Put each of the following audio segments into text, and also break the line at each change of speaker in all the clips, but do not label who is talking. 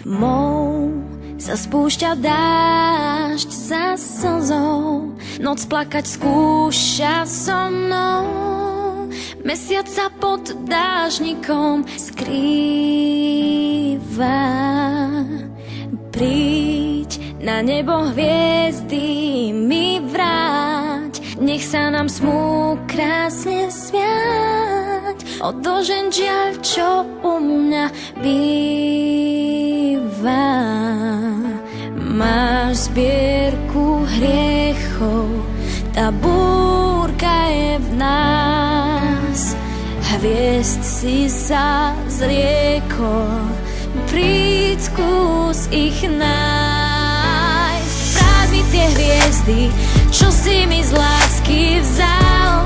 Tmou sa spúšťa dážď za slzou, noc plakať skúša so mnou. Mesiac sa pod dážnikom skrýva. Príď na nebo hviezdy mi vráť, nech sa nám smú krásne smiať. Odložen žiaľ, čo u mňa býva. Máš zbierku hriechov, tá búrka je v nás. Hviezd si sa zriekol, príď skús ich nájsť. Vráť mi tie hviezdy, čo si mi z lásky vzal.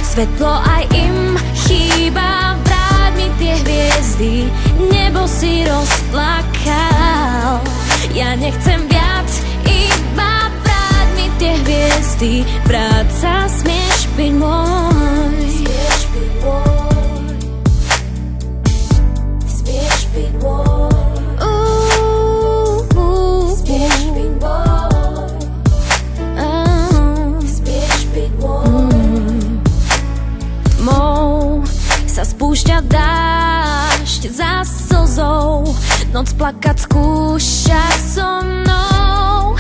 Svetlo aj im chýba, vráť mi tie hviezdy, nebo si rozplakal. Ja nechcem viac, iba vráť mi tie hviezdy, vráca smieš byť môj. Smieš byť môj, smieš byť môj. Smieš byť môj, smieš byť môj. Tmou sa spúšťa dážď za slzou, noc plakať skúša so mnou.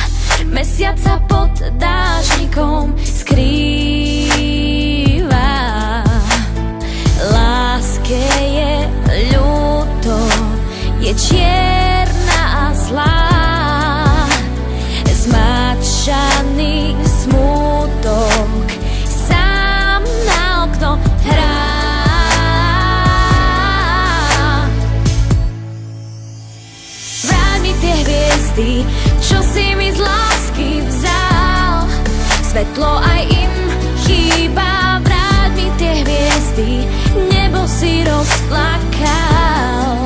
Mesiac sa pod dážnikom skrýva. Láske je ľúto, je čierna a zlá. Zmáčaný smútok sám na okno hrá. Vráť mi tie hviezdy, čo si mi z lásky vzal. Svetlo aj im chýba, vráť mi tie hviezdy, nebo si rozplakal.